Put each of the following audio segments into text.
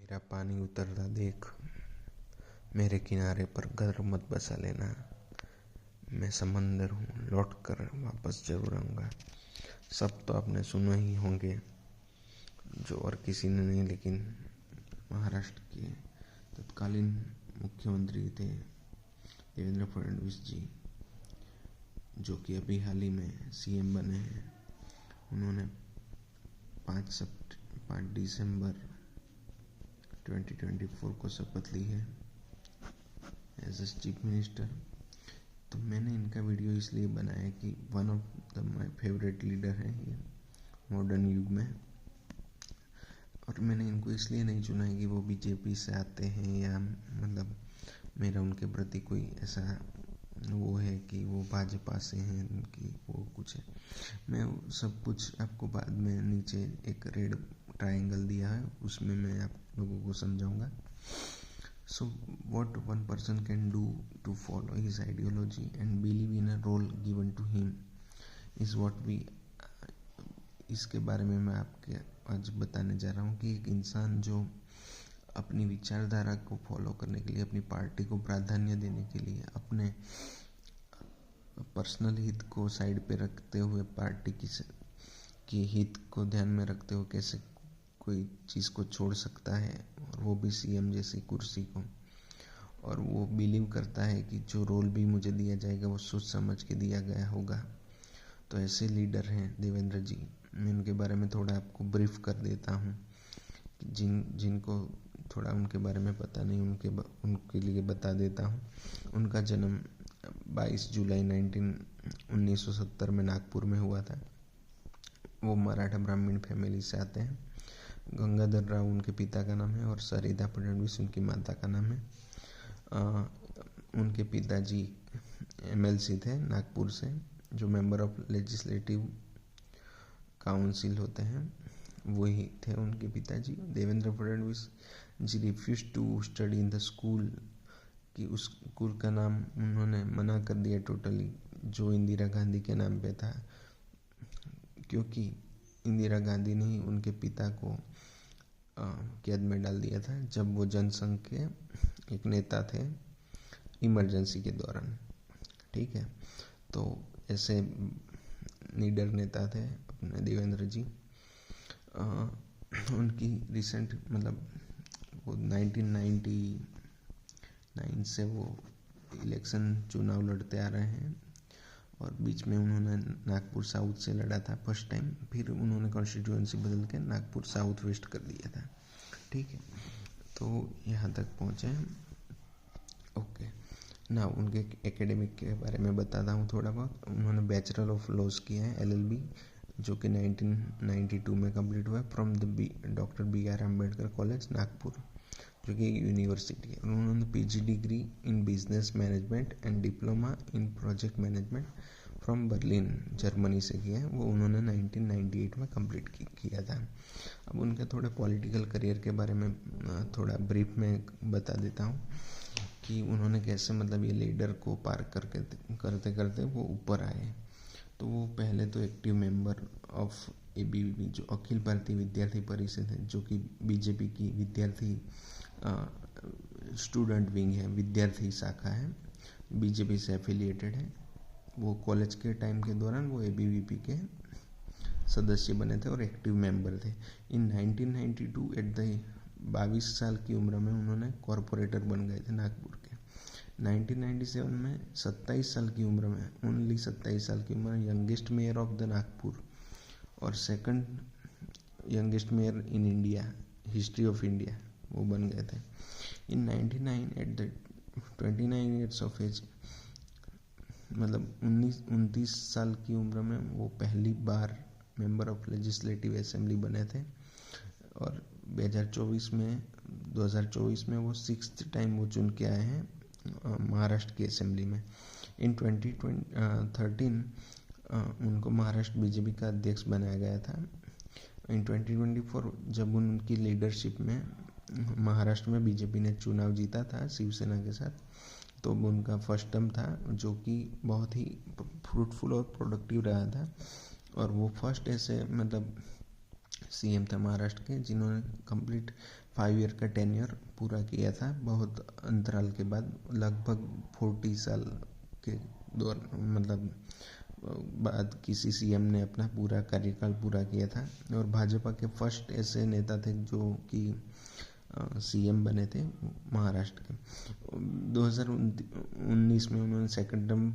मेरा पानी उतरता देख, मेरे किनारे पर घर मत बसा लेना। मैं समंदर हूँ, लौट कर वापस जरूर आऊँगा। सब तो आपने सुना ही होंगे, जो और किसी ने नहीं, लेकिन महाराष्ट्र के तत्कालीन मुख्यमंत्री थे देवेंद्र फडणवीस जी, जो कि अभी हाल ही में सीएम बने हैं। उन्होंने 5 दिसंबर 2024 को शपथ ली है एज ए चीफ मिनिस्टर। तो मैंने इनका वीडियो इसलिए बनाया कि one of the my favourite leader हैं ये मॉडर्न युग में। और मैंने इनको इसलिए नहीं चुना है कि वो बीजेपी से आते हैं या मतलब मेरा उनके प्रति कोई ऐसा वो है कि वो भाजपा से हैं कि वो कुछ है। मैं सब कुछ आपको बाद में नीचे एक रेड ट्रायंगल दिया है, उसमें मैं आप लोगों को समझाऊंगा। So what one person can do to follow his ideology and believe in a role given to him is what we इसके बारे में मैं आपके आज बताने जा रहा हूँ कि एक इंसान जो अपनी विचारधारा को फॉलो करने के लिए, अपनी पार्टी को प्राधान्य देने के लिए, अपने पर्सनल हित को साइड पे रखते हुए पार्टी की हित को ध्यान में रखते हुए कैसे कोई चीज़ को छोड़ सकता है, और वो भी सीएम जैसी कुर्सी को। और वो बिलीव करता है कि जो रोल भी मुझे दिया जाएगा वो सोच समझ के दिया गया होगा। तो ऐसे लीडर हैं देवेंद्र जी। मैं उनके बारे में थोड़ा आपको ब्रीफ कर देता हूँ। जिनको थोड़ा उनके बारे में पता नहीं, उनके लिए बता देता हूँ। उनका जन्म 22 जुलाई 1970 में नागपुर में हुआ था। वो मराठा ब्राह्मण फैमिली से आते हैं। गंगाधर राव उनके पिता का नाम है और सरिता फडणवीस उनकी माता का नाम है। उनके पिताजी एमएलसी थे नागपुर से, जो मेंबर ऑफ लेजिस्लेटिव काउंसिल होते हैं, वही थे उनके पिताजी। Devendra Fadnavis ji refuse to study in the school, कि उस स्कूल का नाम उन्होंने मना कर दिया टोटली, जो इंदिरा गांधी के नाम पे था, क्योंकि इंदिरा गांधी ने ही उनके पिता को कैद में डाल दिया था जब वो जनसंघ के एक नेता थे इमरजेंसी के दौरान। ठीक है, तो ऐसे लीडर नेता थे अपने देवेंद्र जी। उनकी रिसेंट मतलब वो 1999 से वो इलेक्शन चुनाव लड़ते आ रहे हैं, और बीच में उन्होंने नागपुर साउथ से लड़ा था फर्स्ट टाइम, फिर उन्होंने कॉन्स्टिट्यूएंसी बदल के नागपुर साउथ वेस्ट कर दिया था। ठीक है, तो यहाँ तक पहुँचे। ओके ना, उनके एकेडमिक के बारे में बताता हूँ थोड़ा बहुत। उन्होंने बैचलर ऑफ लॉज किया है LLB, जो कि 1992 में कंप्लीट हुआ from the doctor BR Ambedkar college Nagpur, जो कि एक यूनिवर्सिटी है। उन्होंने PG degree in business management and diploma in project management from Berlin Germany से किया है। वो उन्होंने 1998 में कंप्लीट किया था। अब उनके थोड़े पॉलिटिकल करियर के बारे में थोड़ा ब्रीफ में बता देता हूँ कि उन्होंने कैसे मतलब ये लीडर को पार करते करते वो ऊपर आए। तो वो पहले तो एक्टिव मेंबर ऑफ ABVP, जो अखिल भारतीय विद्यार्थी परिषद है, जो कि बीजेपी की विद्यार्थी स्टूडेंट विंग है, विद्यार्थी शाखा है, बीजेपी से एफिलिएटेड है। वो कॉलेज के टाइम के दौरान वो ABVP के सदस्य बने थे और एक्टिव मेंबर थे। इन 1992 एट द 22 साल की उम्र में उन्होंने कॉरपोरेटर बन गए थे नागपुर के। 1997 में 27 साल की उम्र में, ओनली 27 साल की उम्र में youngest mayor of the Nagpur और second youngest mayor in India, history of India, वो बन गए थे। In 99 at the 29 years of age, मतलब 29 साल की उम्र में वो पहली बार मेंबर ऑफ लेजिस्लेटिव असेंबली बने थे। और 2024 में वो 6th टाइम वो चुन के आए हैं महाराष्ट्र की असेंबली में। इन 2013 उनको महाराष्ट्र बीजेपी का अध्यक्ष बनाया गया था। इन 2024 जब उनकी लीडरशिप में महाराष्ट्र में बीजेपी ने चुनाव जीता था शिवसेना के साथ, तो उनका फर्स्ट टर्म था, जो कि बहुत ही फ्रूटफुल और प्रोडक्टिव रहा था। और वो फर्स्ट ऐसे मतलब सीएम था महाराष्ट्र के, जिन्होंने कंप्लीट 5 ईयर का टेन्योर पूरा किया था बहुत अंतराल के बाद, लगभग 40 साल के दौर मतलब बाद किसी सीएम ने अपना पूरा कार्यकाल पूरा किया था। और भाजपा के फर्स्ट ऐसे नेता थे जो कि सीएम बने थे महाराष्ट्र के। 2019 में उन्होंने सेकंड टर्म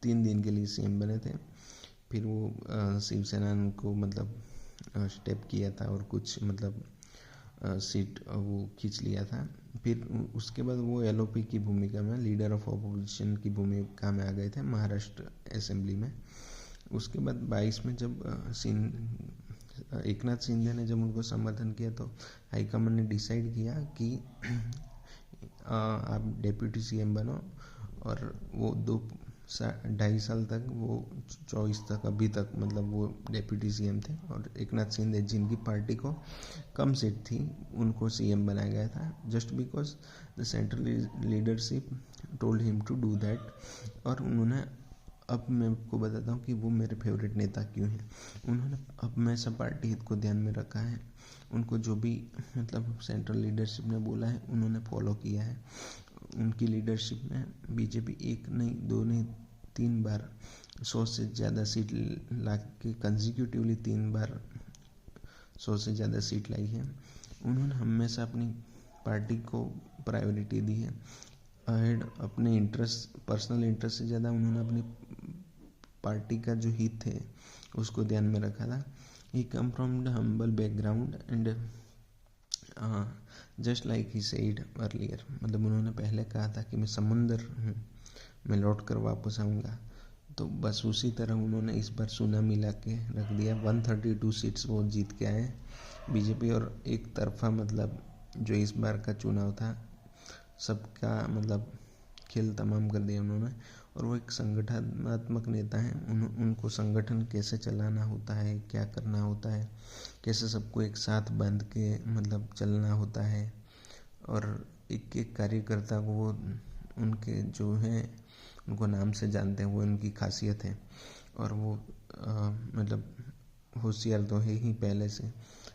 3 दिन के लिए सीएम बने थे। फिर वो शिवसेना ने उनको मतलब स्टेप किया था और कुछ मतलब सीट वो खींच लिया था। फिर उसके बाद वो एलओपी की भूमिका में, लीडर ऑफ अपोजिशन की भूमिका में आ गए थे महाराष्ट्र असेंबली में। उसके बाद 22 में जब एकनाथ शिंदे ने जब उनको समर्थन किया तो हाईकमान ने डिसाइड किया कि आप डेप्यूटी सीएम बनो। और वो 2.5 साल तक, वो 24 तक अभी तक मतलब वो डेप्यूटी सीएम थे। और एकनाथ शिंदे जिनकी पार्टी को कम सीट थी उनको सीएम बनाया गया था, just because the central leadership told him to do that. और उन्होंने, अब मैं आपको बताता हूँ कि वो मेरे फेवरेट नेता क्यों हैं। उन्होंने अब हमेशा पार्टी हित को ध्यान में रखा है। उनको जो भी मतलब सेंट्रल लीडरशिप ने बोला है उन्होंने फॉलो किया है। उनकी लीडरशिप में बीजेपी 1 नहीं 2 नहीं 3 बार 100 से ज़्यादा सीट ला के कंजिक्यूटिवली 3 बार 100 से ज़्यादा सीट लाई है। उन्होंने हमेशा अपनी पार्टी को प्रायोरिटी दी है अहेड अपने इंटरेस्ट, पर्सनल इंटरेस्ट से ज़्यादा उन्होंने अपनी पार्टी का जो हित है उसको ध्यान में रखा था। He come from the humble background and just like he said earlier, मतलब उन्होंने पहले कहा था कि मैं समुंदर हूँ, मैं लौट कर वापस आऊँगा। तो बस उसी तरह उन्होंने इस बार सुनामी ला के रख दिया। 132 सीट्स वो जीत के आए बीजेपी। और एक तरफा मतलब जो इस बार का चुनाव था सबका मतलब खेल तमाम कर दिया उन्होंने। और वो एक संगठनात्मक नेता हैं। उनको संगठन कैसे चलाना होता है, क्या करना होता है, कैसे सबको एक साथ बांध के मतलब चलना होता है। और एक एक कार्यकर्ता को वो उनके जो हैं उनको नाम से जानते हैं, वो उनकी खासियत है। और वो मतलब होशियार तो है ही पहले से,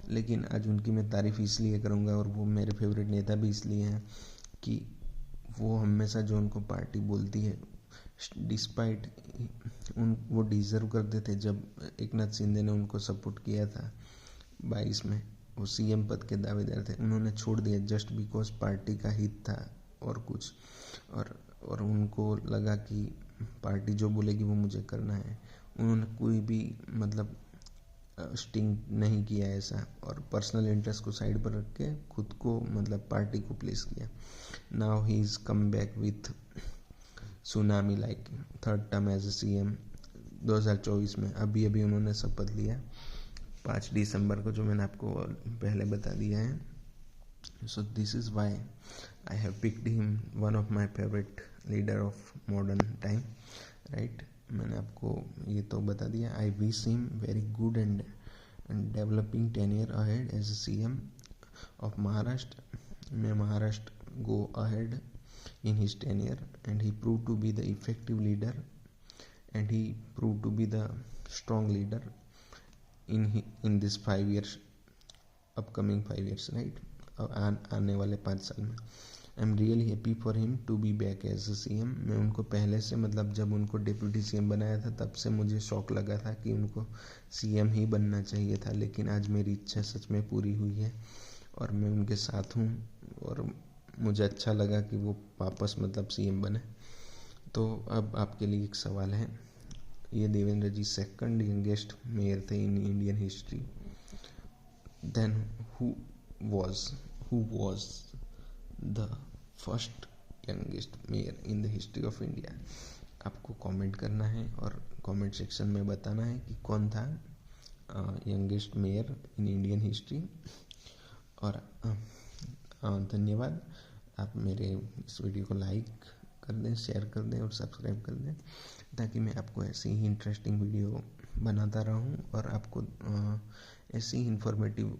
लेकिन आज उनकी मैं तारीफ़ इसलिए करूँगा और वो मेरे फेवरेट नेता भी इसलिए हैं कि वो हमेशा जो उनको पार्टी बोलती है डिस्पाइट वो डिज़र्व करते थे। जब एकनाथ शिंदे ने उनको सपोर्ट किया था 22 में, वो सीएम पद के दावेदार थे, उन्होंने छोड़ दिया जस्ट बिकॉज पार्टी का हित था और कुछ। और उनको लगा कि पार्टी जो बोलेगी वो मुझे करना है। उन्होंने कोई भी मतलब स्टिंग नहीं किया ऐसा, और पर्सनल इंटरेस्ट को साइड पर रख के खुद को मतलब पार्टी को प्लेस किया। Now he is come back with tsunami like third term as a CM 2024 में। अभी उन्होंने शपथ लिया 5 दिसंबर को, जो मैंने आपको पहले बता दिया है। So this is why I have picked him one of my favourite leader of modern time, right. मैंने आपको ये तो बता दिया। I wish him very good and developing tenure ahead as a CM of Maharashtra. may Maharashtra go ahead in his tenure, and he proved to be the effective leader, and he proved to be the strong leader in this 5 years, upcoming 5 years, right। आने वाले 5 साल में I am really happy for him to be back as a CM. मैं उनको पहले से मतलब जब उनको डिप्यूटी सीएम बनाया था तब से मुझे शौक लगा था कि उनको सीएम ही बनना चाहिए था, लेकिन आज मेरी इच्छा सच में पूरी हुई है और मैं उनके साथ हूँ। और मुझे अच्छा लगा कि वो वापस मतलब सीएम बने। तो अब आपके लिए एक सवाल है। ये Devendra ji second youngest mayor थे in Indian history. Then who was the first youngest mayor in the history of India? आपको कमेंट करना है और कमेंट सेक्शन में बताना है कि कौन था यंगेस्ट मेयर इन इंडियन हिस्ट्री। और धन्यवाद। आप मेरे इस वीडियो को लाइक कर दें, शेयर कर दें और सब्सक्राइब कर दें, ताकि मैं आपको ऐसी ही इंटरेस्टिंग वीडियो बनाता रहूं और आपको ऐसी ही इंफॉर्मेटिव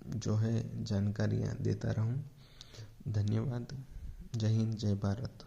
जो है जानकारियाँ देता रहूं। धन्यवाद। जय हिंद, जय भारत।